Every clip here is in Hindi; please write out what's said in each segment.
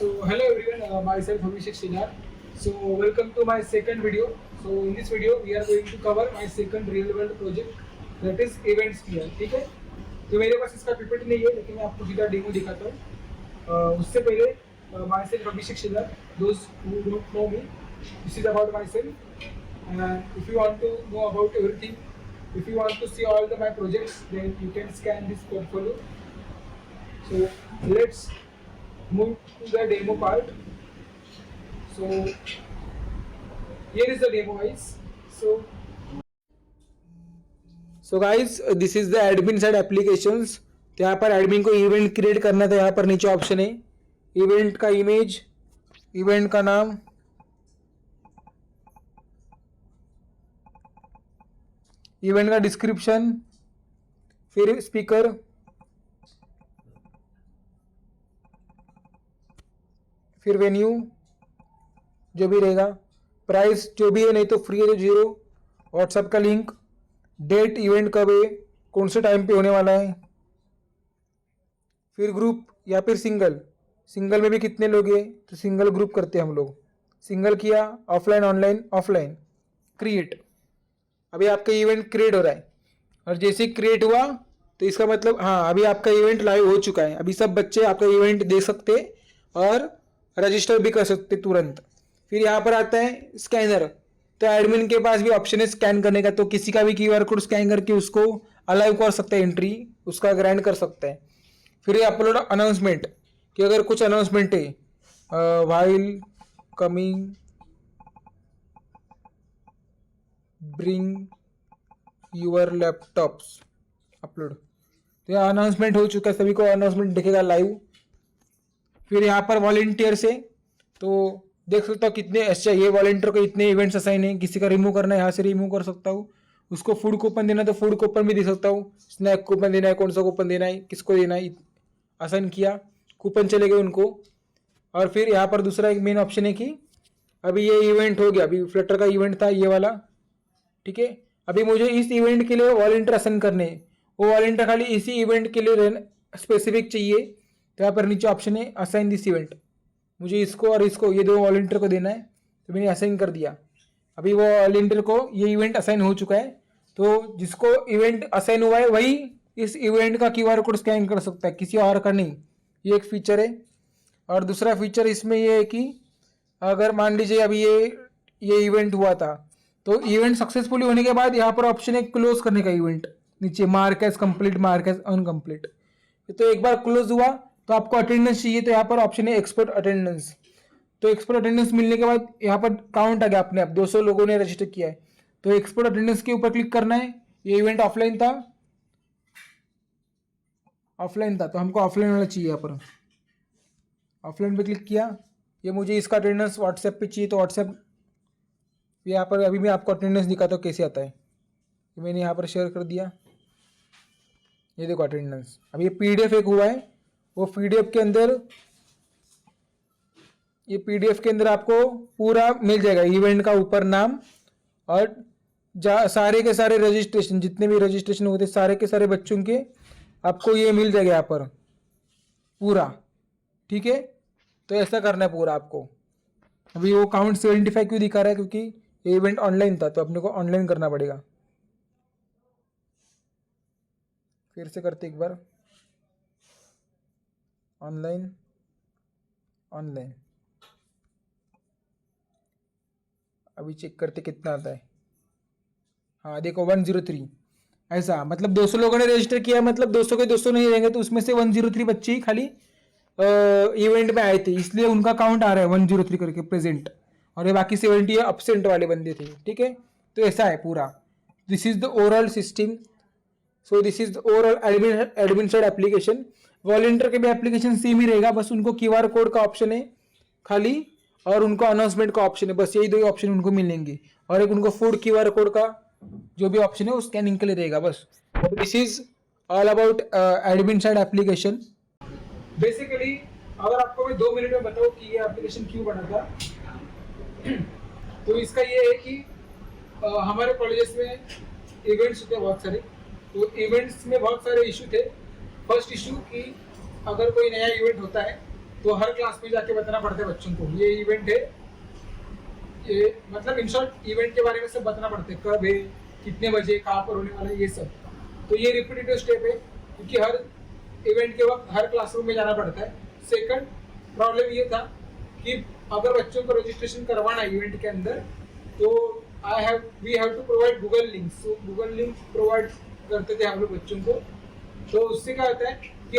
So hello everyone, myself Abhishek Sinar. So welcome to my second video. So in this video we are going to cover my second real world project, that is event sphere. ठीक है, तो मेरे पास इसका पीपीटी नहीं है लेकिन मैं आपको सीधा डेमो दिखाता हूँ. उससे पहले myself Abhishek Sinar. Those who don't know me, this is about myself. And if you want to know about everything, if you want to see all my projects, then you can scan this portfolio. So let's move to the demo part. So here is the demo, guys. So guys, this is the admin side applications. तो यहाँ पर एडमिन को इवेंट क्रिएट करना था. यहाँ पर नीचे ऑप्शन है इवेंट का इमेज, इवेंट का नाम, इवेंट का डिस्क्रिप्शन, फिर स्पीकर, फिर वेन्यू जो भी रहेगा, प्राइस जो भी है, नहीं तो फ्री है तो 0, व्हाट्सएप का लिंक, डेट इवेंट कब है, कौन से टाइम पे होने वाला है, फिर ग्रुप या फिर सिंगल में भी कितने लोग हैं तो सिंगल ग्रुप करते हैं हम लोग. सिंगल किया, ऑफलाइन ऑनलाइन ऑफलाइन, क्रिएट. अभी आपका इवेंट क्रिएट हो रहा है और जैसे ही क्रिएट हुआ तो इसका मतलब हाँ अभी आपका इवेंट लाइव हो चुका है. अभी सब बच्चे आपका इवेंट देख सकते और रजिस्टर भी कर सकते तुरंत. फिर यहाँ पर आता है स्कैनर. तो एडमिन के पास भी ऑप्शन है स्कैन करने का, तो किसी का भी क्यूआर कोड स्कैन करके उसको अलाउ कर सकता है, एंट्री उसका ग्रांट कर सकता है. फिर ये अपलोड अनाउंसमेंट कि अगर कुछ अनाउंसमेंट है, while coming bring your laptops upload. तो यह अनाउंसमेंट हो चुका है, सभी को अनाउंसमेंट दिखेगा लाइव. फिर यहाँ पर वॉलेंटियर से तो देख सकता हूँ कितने अच्छा ये वॉलेंटियर को इतने इवेंट्स असाइन है. किसी का रिमूव करना है यहाँ से रिमूव कर सकता हूँ. उसको फूड कूपन देना है तो फूड कूपन भी दे सकता हूँ. स्नैक कूपन देना है, कौन सा कूपन देना है, किसको देना है, असाइन किया, कूपन चले गए उनको. और फिर यहाँ पर दूसरा एक मेन ऑप्शन है कि अभी ये इवेंट हो गया, अभी फ्लटर का इवेंट था ये वाला, ठीक है. अभी मुझे इस इवेंट के लिए वॉलेंटियर असाइन करने हैं, वो वॉलेंटियर खाली इसी इवेंट के लिए स्पेसिफिक चाहिए. तो यहाँ पर नीचे ऑप्शन है असाइन दिस इवेंट. मुझे इसको और इसको ये दो वॉलेंटियर को देना है, तो मैंने असाइन कर दिया. अभी वो वॉलेंटियर को ये इवेंट असाइन हो चुका है. तो जिसको इवेंट असाइन हुआ है वही इस इवेंट का क्यूआर कोड स्कैन कर सकता है, किसी और का नहीं. ये एक फीचर है. और दूसरा फीचर इसमें ये है कि अगर मान लीजिए अभी ये इवेंट हुआ था तो इवेंट सक्सेसफुली होने के बाद यहाँ पर ऑप्शन है क्लोज करने का. इवेंट नीचे mark as complete, mark as uncomplete. तो एक बार क्लोज हुआ तो आपको अटेंडेंस चाहिए, तो यहाँ पर ऑप्शन है एक्सपर्ट अटेंडेंस. तो एक्सपर्ट अटेंडेंस मिलने के बाद यहाँ पर काउंट आ गया अपने आप, 200 लोगों ने रजिस्टर किया है. तो एक्सपर्ट अटेंडेंस के ऊपर क्लिक करना है. ये इवेंट ऑफलाइन था तो हमको ऑफलाइन वाला चाहिए. यहाँ पर ऑफलाइन पे क्लिक किया. ये मुझे इसका अटेंडेंस व्हाट्सएप पे चाहिए, तो व्हाट्सएप यहाँ पर अभी मैं आपको अटेंडेंस दिखाता हूँ कैसे आता है. तो मैंने यहाँ पर शेयर कर दिया. ये देखो अटेंडेंस. अब ये पीडीएफ एक हुआ है, वो पीडीएफ के अंदर आपको पूरा मिल जाएगा. इवेंट का ऊपर नाम और सारे के सारे रजिस्ट्रेशन, जितने भी रजिस्ट्रेशन होते हैं सारे के सारे बच्चों के आपको ये मिल जाएगा यहाँ पर पूरा, ठीक है. तो ऐसा करना है पूरा आपको. अभी वो काउंट 75 क्यों दिखा रहा है, क्योंकि ये इवेंट ऑनलाइन था तो अपने को ऑनलाइन करना पड़ेगा. फिर से करते एक बार, ऑनलाइन. अभी चेक करते कितना आता है. हाँ देखो 103. ऐसा मतलब 200 लोगों ने रजिस्टर किया, मतलब 200 के 200 नहीं रहेंगे, तो उसमें से 103 बच्चे ही खाली इवेंट में आए थे, इसलिए उनका काउंट आ रहा है 103 करके प्रेजेंट. और ये बाकी 70 अपसेंट वाले बंदे थे, ठीक है. तो ऐसा है पूरा. This is the overall system. So this is the overall admin side application. Volunteer के भी एप्लीकेशन सेम ही रहेगा, बस उनको क्यूआर कोड का ऑप्शन है खाली और उनको अनाउंसमेंट का ऑप्शन है, बस यही दो ऑप्शन उनको मिलेंगे. और एक उनको फूड क्यूआर कोड का जो भी ऑप्शन है वो स्कैनिंग के लिए रहेगा बस. This is all about admin side application. Basically अगर आपको मैं 2 मिनट में बताऊँ कि ये एप्लीकेशन क्यों बना था, तो इसका ये है कि हमारे कॉलेजेस में इवेंट्स होते हैं बहुत सारे. तो इवेंट्स में बहुत सारे इशू थे. फर्स्ट इशू कि अगर कोई नया इवेंट होता है तो हर क्लास में जाके बताना पड़ता है बच्चों को ये इवेंट है, ये मतलब इन शॉर्ट इवेंट के बारे में सब बताना पड़ता है, कब है, कितने बजे, कहाँ पर होने वाला है, ये सब। तो ये रिपीटेटिव स्टेप है क्योंकि हर इवेंट के वक्त हर क्लासरूम में जाना पड़ता है। सेकंड प्रॉब्लम ये था कि अगर बच्चों को रजिस्ट्रेशन करवाना है इवेंट के अंदर तो we have to provide Google link. So Google link provide करते थे हम लोग बच्चों को। तो उससे क्या होता है कि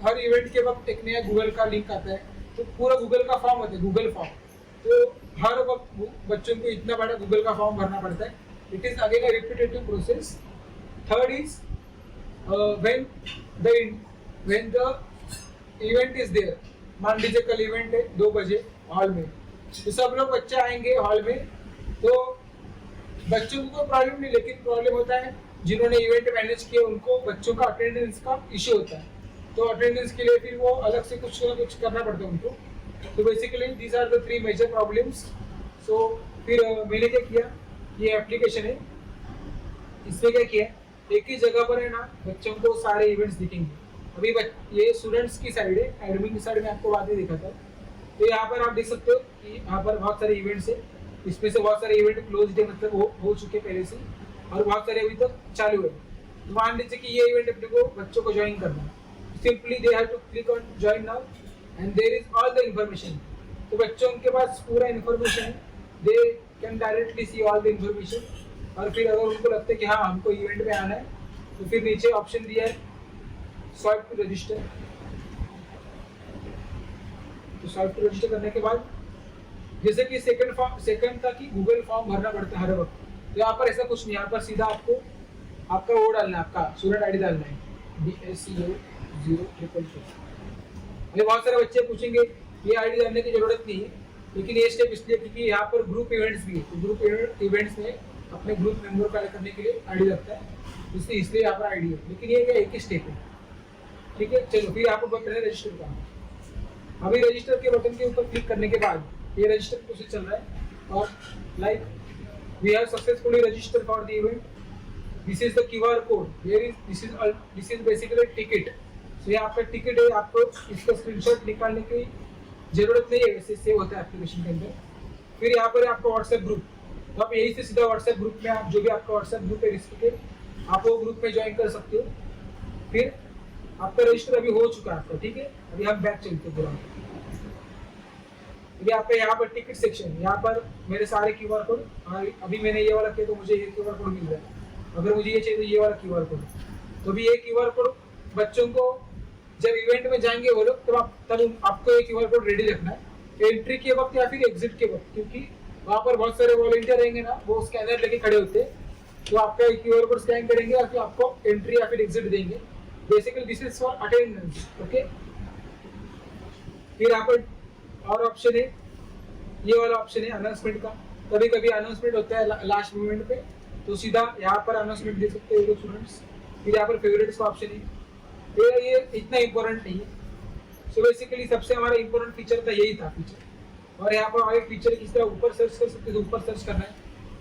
हर इवेंट के वक्त एक नया गूगल का लिंक आता है, तो पूरा गूगल का फॉर्म होता है, गूगल फॉर्म। तो हर वक्त बच्चों को इतना बड़ा गूगल का फॉर्म भरना पड़ता है। It is again a repetitive process. Third is when the event is there, मान लीजिए कल इवेंट है 2 बजे हॉल में, तो सब लोग बच्चे आएंगे हॉल में। तो बच्चों को कोई प्रॉब्लम नहीं, लेकिन प्रॉब्लम होता है जिन्होंने इवेंट मैनेज किया उनको बच्चों का अटेंडेंस का इश्यू होता है। तो अटेंडेंस के लिए फिर वो अलग से कुछ ना कुछ करना पड़ता है उनको। तो basically these are the 3 major problems. So फिर मैंने क्या किया, ये एप्लीकेशन है, इसमें क्या किया, एक ही जगह पर है ना बच्चों को सारे इवेंट्स दिखेंगे। अभी ये स्टूडेंट्स की साइड है, एडमिन की साइड में आपको बाद में दिखा था। तो यहाँ पर आप देख सकते हो कि यहाँ पर बहुत सारे इवेंट्स है, इसमें से बहुत सारे इवेंट क्लोज है, मतलब हो चुके पहले से, और बहुत सारे अभी तक चालू है। तो मान लीजिए कि ये इवेंट अपने को बच्चों को ज्वाइन करना है, simply they have to click on join now and there is all the information. तो बच्चों के पास पूरा इन्फॉर्मेशन है, they can directly see all the information. और फिर अगर उनको लगता है कि हाँ हमको इवेंट में आना है तो फिर नीचे ऑप्शन दिया है स्वाइप टू रजिस्टर। तो स्वाइप टू रजिस्टर करने के बाद जैसे कि सेकंड था कि गूगल फॉर्म भरना पड़ता है हर वक्त, तो यहाँ पर ऐसा कुछ नहीं, यहाँ पर सीधा आपको आपका वो डालना है, आपका स्टूडेंट आईडी डालना है BSCO044। अभी बहुत सारे बच्चे पूछेंगे ये आईडी डालने की जरूरत नहीं है, लेकिन ये स्टेप इसलिए क्योंकि यहाँ पर ग्रुप इवेंट्स भी है। तो ग्रुप इवेंट्स में अपने ग्रुप मेंबर को ऐड करने के लिए आईडी लगता है, इसलिए यहाँ पर आईडी है, लेकिन ये क्या एक ही स्टेप है। ठीक है, चलो फिर आपको बटन है रजिस्टर का। अभी रजिस्टर के बटन के ऊपर क्लिक करने के बाद ये रजिस्टर प्रोसेस चल रहा है और like we have successfully registered for the event. This is the QR code, this is basically ticket. So ये आपका टिकट है, आपको इसका स्क्रीनशॉट निकालने की जरूरत नहीं है, वैसे सेव होता है एप्लीकेशन के अंदर। फिर यहाँ पर आपका व्हाट्सएप ग्रुप, तो आप यही से सीधा व्हाट्सएप ग्रुप में आप जो भी आपका व्हाट्सएप ग्रुप है रिस्ट्रिक्टेड, आप वो ग्रुप में ज्वाइन कर सकते हो। फिर आपका रजिस्टर अभी हो चुका है आपका, ठीक है। अभी हम बैक चलते हैं पूरा। अभी आपका यहाँ पर टिकट सेक्शन, यहाँ पर मेरे सारे क्यूआर कोड, अभी मैंने ये वाला किया तो मुझे ये क्यूआर कोड मिल रहा है। अगर मुझे ये चाहिए तो ये वाला क्यूआर कोड। तो अभी ये क्यूआर कोड बच्चों को जब इवेंट में जाएंगे वो लोग तब आपको ये क्यूआर कोड रेडी रखना है एंट्री के वक्त या फिर एग्जिट के वक्त, क्योंकि वहाँ पर बहुत सारे वॉलंटियर रहेंगे ना, वो स्कैनर लेके खड़े होते हैं, तो आपका क्यूआर कोड स्कैन करेंगे और फिर आपको एंट्री या फिर एग्जिट देंगे। Basically this is for attendance, okay. फिर यहाँ पर और ऑप्शन है, ये वाला ऑप्शन है अनाउंसमेंट का। कभी कभी अनाउंसमेंट होता है लास्ट मोमेंट पे, तो सीधा यहाँ पर अनाउंसमेंट दे सकते हैं स्टूडेंट्स। फिर यहाँ पर फेवरेट्स का ऑप्शन है, ये इतना इंपॉर्टेंट नहीं है। सो बेसिकली सबसे हमारा इंपॉर्टेंट फीचर था यही था फीचर। और यहाँ पर आगे फीचर किस तरह ऊपर सर्च कर सकते हैं, ऊपर सर्च करना है।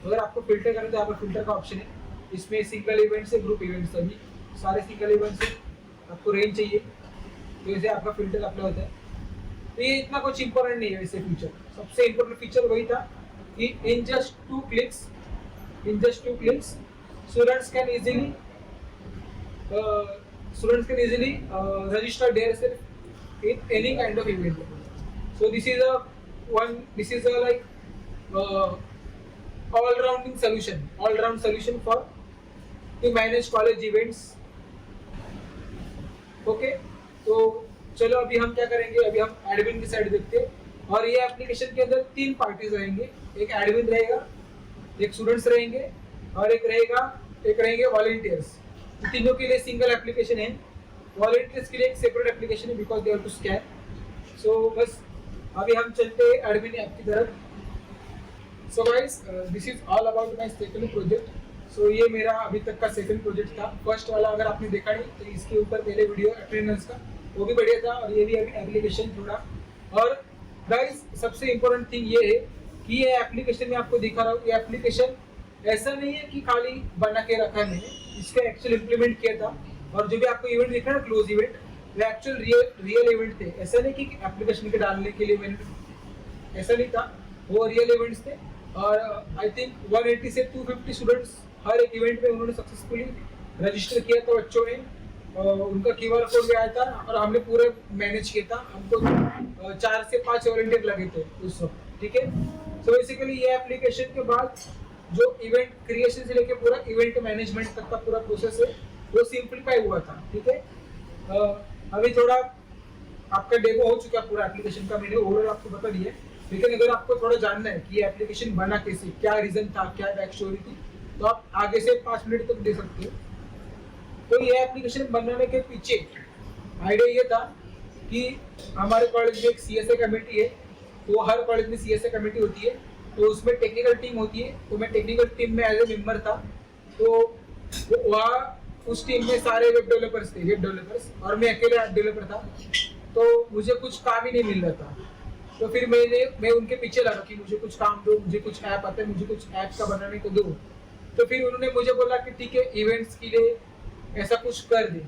अगर आपको फिल्टर करना है तो यहाँ पर फिल्टर का ऑप्शन है, इसमें सिंगल इवेंट्स है, ग्रुप इवेंट्स, सभी सारे सिंगल इवेंट्स है। आपको रेंज चाहिए तो ऐसे आपका फिल्टर अप्लाई होता है। तो ये इतना कुछ इंपॉर्टेंट नहीं है वैसे फीचर। सबसे इंपॉर्टेंट फीचर वही था कि in just two clicks students can easily register themselves in any kind of event. So this is a like all-round solution for to manage college events. Okay, तो चलो अभी हम क्या करेंगे, अभी हम एडमिन की साइड देखते हैं। और ये एप्लीकेशन के अंदर 3 पार्टीज रहेंगे, एक एडमिन रहेगा, एक स्टूडेंट्स रहेंगे और एक रहेंगे वॉलंटियर्स। तीनों के लिए सिंगल एप्लीकेशन है, वॉलंटियर्स के लिए एक सेपरेट एप्लीकेशन है because they have to scan. So बस अभी हम चलते हैं एडमिन ऐप की तरफ। So guys, this is all about my second project. So ये मेरा अभी तक का सेकंड प्रोजेक्ट था। फर्स्ट वाला अगर आपने देखा नहीं तो इसके ऊपर पहले वीडियो अटेंडेंस का, वो भी बढ़िया था, और ये भी एप्लीकेशन थोड़ा। और गाइस सबसे इम्पोर्टेंट थिंग ये है कि ये एप्लीकेशन में आपको दिखा रहा हूँ, ये एप्लीकेशन ऐसा नहीं है कि खाली बना के रखा है मैंने, इसका एक्चुअल इम्प्लीमेंट किया था। और जो भी आपको इवेंट दिख रहा है ना, क्लोज इवेंट, वो एक्चुअल रियल इवेंट थे। ऐसा नहीं कि एप्लीकेशन के डालने के लिए मैंने, ऐसा नहीं था, वो रियल इवेंट्स थे। और आई थिंक 180 से 250 स्टूडेंट्स हर एक इवेंट में उन्होंने सक्सेसफुली रजिस्टर किया था बच्चों ने। उनका QR कोड भी आया था और हमने पूरे मैनेज किया था। हमको 4 से 5 वॉलंटियर लगे थे उस वक्त, ठीक है। सो बेसिकली ये एप्लीकेशन के बाद जो इवेंट क्रिएशन से लेके पूरा इवेंट मैनेजमेंट तक का पूरा प्रोसेस है वो सिंप्लीफाई हुआ था, ठीक है। अभी थोड़ा आपका डेमो हो चुका पूरा एप्लीकेशन का, मैंने ओवरऑल आपको बता दिया। लेकिन अगर आपको थोड़ा जानना है कि ये एप्लीकेशन बना कैसे, क्या रीजन था, क्या बैक स्टोरी थी, तो आप आगे से 5 मिनट तक दे सकते हो। तो ये एप्लीकेशन बनाने के पीछे आइडिया ये था कि हमारे कॉलेज में एक CSA कमेटी है, तो हर कॉलेज में CSA कमेटी होती है, तो उसमें टेक्निकल टीम होती है। तो मैं टेक्निकल टीम में एज ए मेंबर था। तो वहाँ उस टीम में सारे वेब डेवलपर्स और मैं अकेला डेवलपर था। तो मुझे कुछ काम ही नहीं मिल रहा था। तो फिर मैं उनके पीछे लगा कि मुझे कुछ काम दो, मुझे कुछ ऐप आता है, मुझे कुछ ऐप का बनाने को दो। तो फिर उन्होंने मुझे बोला कि ठीक है, इवेंट्स के लिए ऐसा कुछ कर दे।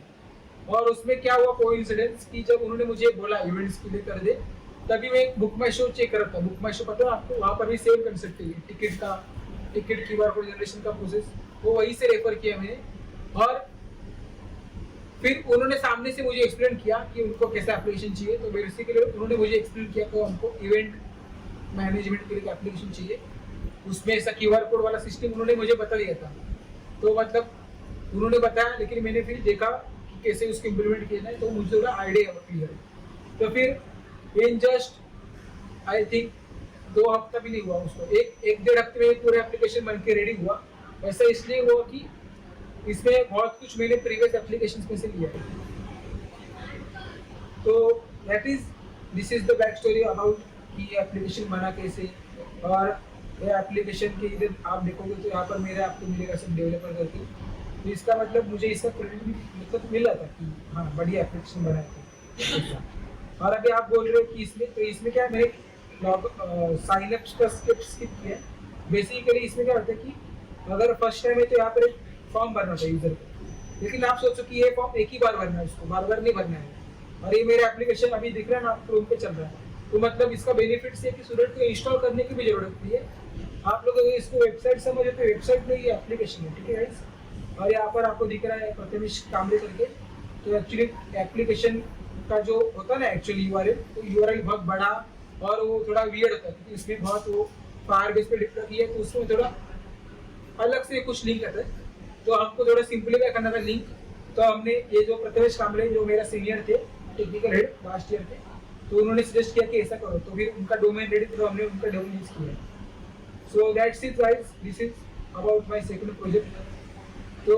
और उसमें क्या हुआ कोइंसिडेंस कि जब उन्होंने मुझे बोला इवेंट्स के लिए कर दे, तभी मैं बुक माई शो चेक कर रहा था। बुक माई शो पता है आपको, वहाँ पर भी सेम कंसेप्ट है, टिकट QR कोड जनरेशन का प्रोसेस, वो वहीं से रेफर किया मैंने। और फिर उन्होंने सामने से मुझे एक्सप्लेन किया कि उनको कैसा एप्लीकेशन चाहिए। तो बेसिकली उन्होंने मुझे एक्सप्लेन किया कि हमको इवेंट मैनेजमेंट के लिए एप्लीकेशन चाहिए, उसमें ऐसा QR कोड वाला सिस्टम उन्होंने मुझे बता दिया था। तो मतलब उन्होंने बताया, लेकिन मैंने फिर देखा कि कैसे उसको इम्प्लीमेंट किया जाए, तो मुझे थोड़ा आइडिया क्लियर है। तो फिर इन जस्ट आई थिंक 2 हफ्ता भी नहीं हुआ उसको, एक 1.5 हफ्ते में पूरा एप्लीकेशन बन के रेडी हुआ। ऐसा इसलिए हुआ कि इसमें बहुत कुछ मैंने प्रीवियस एप्लीकेशंस में से लिया है। तो this is the back story about कि ये एप्लीकेशन बना कैसे। और ये एप्लीकेशन के इधर आप देखोगे तो यहाँ पर मेरे आपको मिलेगा सब डेवलपर करके। तो इसका मतलब मुझे इसका क्रेडिट भी मतलब मिल रहा था कि हाँ बढ़िया एप्लीकेशन बनाया था। और अभी आप बोल रहे हो कि इसमें क्या मैंने साइन अप का स्किप किया है। बेसिकली इसमें क्या होता है कि अगर फर्स्ट टाइम है तो यहाँ पर एक फॉर्म भरना था यूजर को, लेकिन आप सोचो कि ये फॉर्म एक ही बार भरना है, उसको बार बार नहीं भरना है। और ये मेरा एप्लीकेशन अभी दिख रहा है ना, क्रोम पे चल रहा है। तो मतलब इसका बेनिफिट है कि स्टूडेंट को इंस्टॉल करने की भी जरूरत नहीं है। आप लोग अगर इसको वेबसाइट समझे तो वेबसाइट में ये एप्लीकेशन है, ठीक है गाइस। और यहाँ पर आपको दिख रहा है प्रथमेश कामरे करके। तो एक्चुअली एप्लीकेशन का जो होता है ना एक्चुअली URL, तो URL बहुत बड़ा और वो थोड़ा वियर्ड होता है, क्योंकि इसमें बहुत वो फायरबेस पे डिप्लॉय किया है, तो उसमें थोड़ा अलग से कुछ लिंक आता है। तो हमको थोड़ा सिंपलीफाई करना था लिंक। तो हमने ये जो प्रथमेश कामरे जो मेरा सीनियर थे, टेक्निकल हेड लास्ट ईयर थे, तो उन्होंने सजेस्ट किया कि ऐसा करो। तो फिर उनका डोमेन रेडी, तो हमने उनका डोमेन यूज किया। So that's it guys, this is about my second project. तो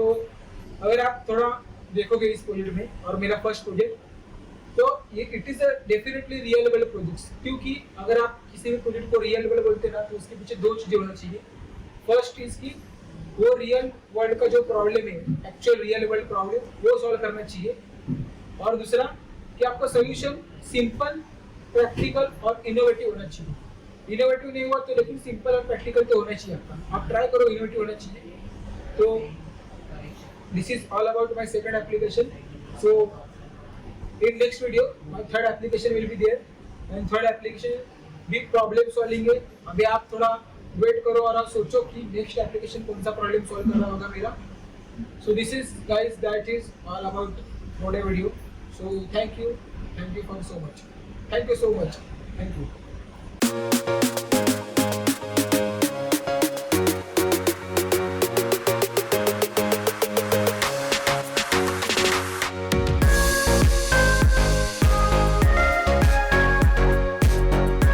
अगर आप थोड़ा देखोगे इस प्रोजेक्ट में और मेरा फर्स्ट प्रोजेक्ट, तो ये it is a definitely reliable project. क्योंकि अगर आप किसी भी प्रोजेक्ट को रियलेबल बोलते हैं ना, तो उसके पीछे 2 चीजें होना चाहिए। फर्स्ट इज की वो रियल वर्ल्ड का जो प्रॉब्लम है, एक्चुअल रियल वर्ल्ड प्रॉब्लम, वो सॉल्व करना चाहिए। और दूसरा कि आपका सोल्यूशन सिंपल, प्रैक्टिकल और इनोवेटिव होना चाहिए। इनोवेटिव नहीं हुआ तो लेकिन सिंपल और प्रैक्टिकल तो होना चाहिए आपका। आप ट्राई करो, इनोवेटिव होना चाहिए। तो this is all about my second application. So in next video my third application will be there, and third application big problem solving है। अभी आप थोड़ा वेट करो और आप सोचो कि नेक्स्ट एप्लीकेशन कौन सा प्रॉब्लम सॉल्व कर रहा होगा मेरा। So this is guys, that is all about today video. So thank you for so much, thank you so much, thank you.